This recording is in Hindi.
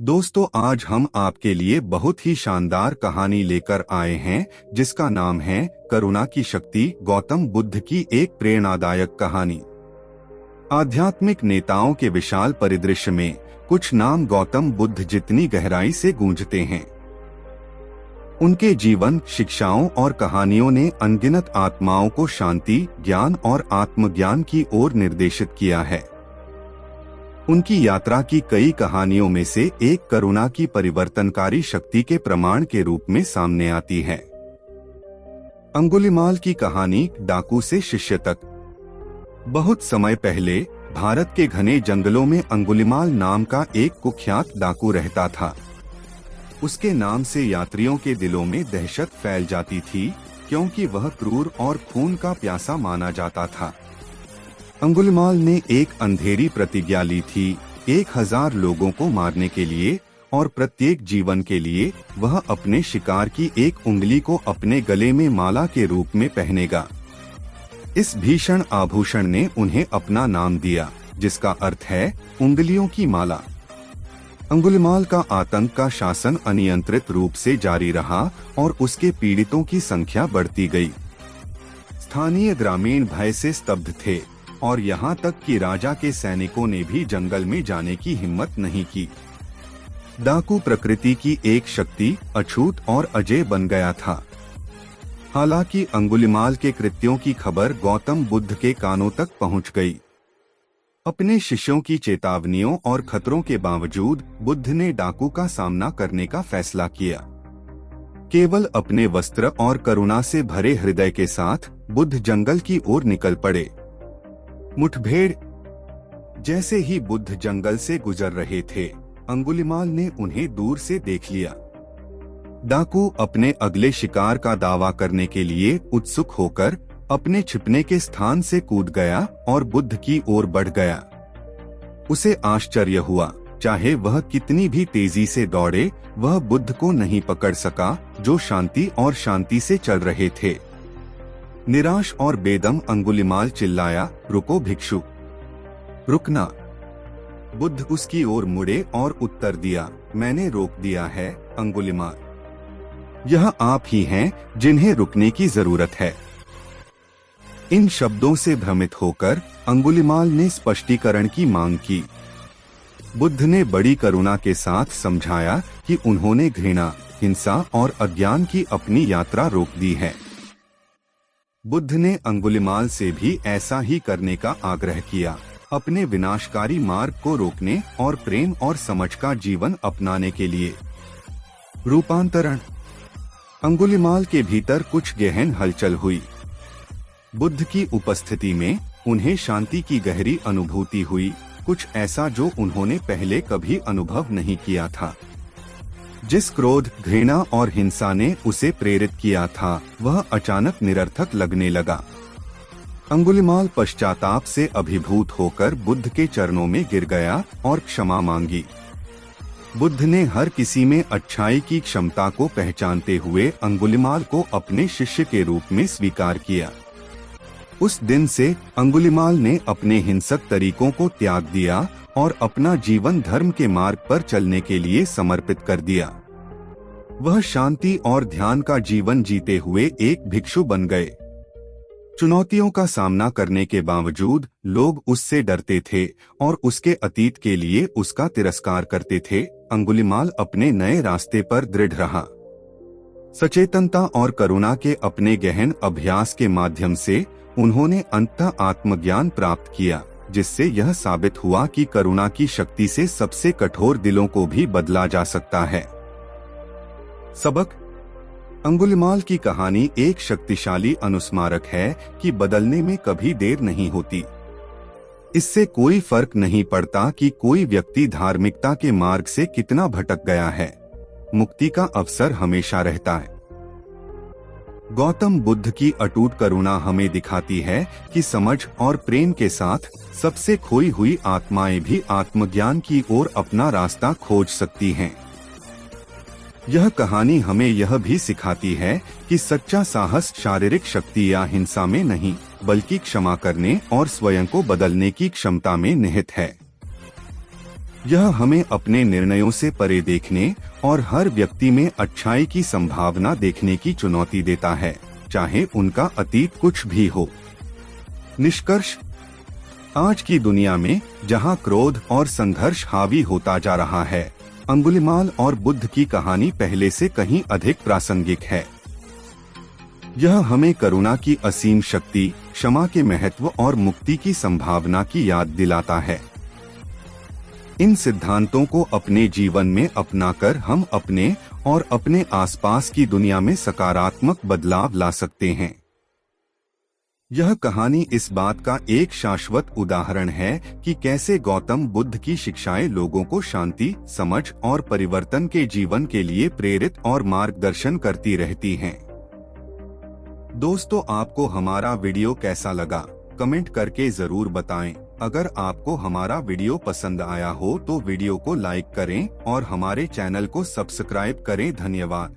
दोस्तों, आज हम आपके लिए बहुत ही शानदार कहानी लेकर आए हैं जिसका नाम है करुणा की शक्ति। गौतम बुद्ध की एक प्रेरणादायक कहानी। आध्यात्मिक नेताओं के विशाल परिदृश्य में कुछ नाम गौतम बुद्ध जितनी गहराई से गूंजते हैं। उनके जीवन, शिक्षाओं और कहानियों ने अनगिनत आत्माओं को शांति, ज्ञान और आत्मज्ञान की ओर निर्देशित किया है। उनकी यात्रा की कई कहानियों में से एक करुणा की परिवर्तनकारी शक्ति के प्रमाण के रूप में सामने आती है। अंगुलीमाल की कहानी, डाकू से शिष्य तक। बहुत समय पहले भारत के घने जंगलों में अंगुलीमाल नाम का एक कुख्यात डाकू रहता था। उसके नाम से यात्रियों के दिलों में दहशत फैल जाती थी, क्योंकि वह क्रूर और खून का प्यासा माना जाता था। अंगुलीमाल ने एक अंधेरी प्रतिज्ञा ली थी, 1000 लोगों को मारने के लिए, और प्रत्येक जीवन के लिए वह अपने शिकार की एक उंगली को अपने गले में माला के रूप में पहनेगा। इस भीषण आभूषण ने उन्हें अपना नाम दिया, जिसका अर्थ है उंगलियों की माला। अंगुलीमाल का आतंक का शासन अनियंत्रित रूप से जारी रहा और उसके पीड़ितों की संख्या बढ़ती गई। स्थानीय ग्रामीण भय से स्तब्ध थे और यहाँ तक कि राजा के सैनिकों ने भी जंगल में जाने की हिम्मत नहीं की। डाकू प्रकृति की एक शक्ति, अछूत और अजेय बन गया था। हालांकि अंगुलीमाल के कृत्यों की खबर गौतम बुद्ध के कानों तक पहुंच गई। अपने शिष्यों की चेतावनियों और खतरों के बावजूद बुद्ध ने डाकू का सामना करने का फैसला किया। केवल अपने वस्त्र और करुणा से भरे हृदय के साथ बुद्ध जंगल की ओर निकल पड़े। मुठभेड़। जैसे ही बुद्ध जंगल से गुजर रहे थे, अंगुलीमाल ने उन्हें दूर से देख लिया। डाकू अपने अगले शिकार का दावा करने के लिए उत्सुक होकर अपने छिपने के स्थान से कूद गया और बुद्ध की ओर बढ़ गया। उसे आश्चर्य हुआ, चाहे वह कितनी भी तेजी से दौड़े, वह बुद्ध को नहीं पकड़ सका, जो शांति और शांति से चल रहे थे। निराश और बेदम अंगुलीमाल चिल्लाया, रुको भिक्षु, रुकना। बुद्ध उसकी ओर मुड़े और उत्तर दिया, मैंने रोक दिया है अंगुलीमाल। यह आप ही हैं जिन्हें रुकने की जरूरत है। इन शब्दों से भ्रमित होकर अंगुलीमाल ने स्पष्टीकरण की मांग की। बुद्ध ने बड़ी करुणा के साथ समझाया कि उन्होंने घृणा, हिंसा और अज्ञान की अपनी यात्रा रोक दी है। बुद्ध ने अंगुलीमाल से भी ऐसा ही करने का आग्रह किया, अपने विनाशकारी मार्ग को रोकने और प्रेम और समझ का जीवन अपनाने के लिए। रूपांतरण। अंगुलीमाल के भीतर कुछ गहन हलचल हुई। बुद्ध की उपस्थिति में उन्हें शांति की गहरी अनुभूति हुई, कुछ ऐसा जो उन्होंने पहले कभी अनुभव नहीं किया था। जिस क्रोध, घृणा और हिंसा ने उसे प्रेरित किया था, वह अचानक निरर्थक लगने लगा। अंगुलीमाल पश्चाताप से अभिभूत होकर बुद्ध के चरणों में गिर गया और क्षमा मांगी। बुद्ध ने हर किसी में अच्छाई की क्षमता को पहचानते हुए अंगुलीमाल को अपने शिष्य के रूप में स्वीकार किया। उस दिन से अंगुलीमाल ने अपने हिंसक तरीकों को त्याग दिया और अपना जीवन धर्म के मार्ग पर चलने के लिए समर्पित कर दिया। वह शांति और ध्यान का जीवन जीते हुए एक भिक्षु बन गए। चुनौतियों का सामना करने के बावजूद लोग उससे डरते थे और उसके अतीत के लिए उसका तिरस्कार करते थे। अंगुलीमाल अपने नए रास्ते पर दृढ़ रहा। सचेतनता और करुणा के अपने गहन अभ्यास के माध्यम से उन्होंने अंततः आत्मज्ञान प्राप्त किया, जिससे यह साबित हुआ कि करुणा की शक्ति से सबसे कठोर दिलों को भी बदला जा सकता है। सबक। अंगुलीमाल की कहानी एक शक्तिशाली अनुस्मारक है कि बदलने में कभी देर नहीं होती। इससे कोई फर्क नहीं पड़ता कि कोई व्यक्ति धार्मिकता के मार्ग से कितना भटक गया है, मुक्ति का अवसर हमेशा रहता है। गौतम बुद्ध की अटूट करुणा हमें दिखाती है कि समझ और प्रेम के साथ सबसे खोई हुई आत्माएं भी आत्मज्ञान की ओर अपना रास्ता खोज सकती हैं। यह कहानी हमें यह भी सिखाती है कि सच्चा साहस शारीरिक शक्ति या हिंसा में नहीं, बल्कि क्षमा करने और स्वयं को बदलने की क्षमता में निहित है। यह हमें अपने निर्णयों से परे देखने और हर व्यक्ति में अच्छाई की संभावना देखने की चुनौती देता है, चाहे उनका अतीत कुछ भी हो। निष्कर्ष, आज की दुनिया में जहां क्रोध और संघर्ष हावी होता जा रहा है, अंगुलीमाल और बुद्ध की कहानी पहले से कहीं अधिक प्रासंगिक है। यह हमें करुणा की असीम शक्ति, क्षमा के महत्व और मुक्ति की संभावना की याद दिलाता है। इन सिद्धांतों को अपने जीवन में अपनाकर हम अपने और अपने आसपास की दुनिया में सकारात्मक बदलाव ला सकते हैं। यह कहानी इस बात का एक शाश्वत उदाहरण है कि कैसे गौतम बुद्ध की शिक्षाएं लोगों को शांति, समझ और परिवर्तन के जीवन के लिए प्रेरित और मार्गदर्शन करती रहती हैं। दोस्तों, आपको हमारा वीडियो कैसा लगा, कमेंट करके जरूर बताएं। अगर आपको हमारा वीडियो पसंद आया हो तो वीडियो को लाइक करें और हमारे चैनल को सब्सक्राइब करें। धन्यवाद।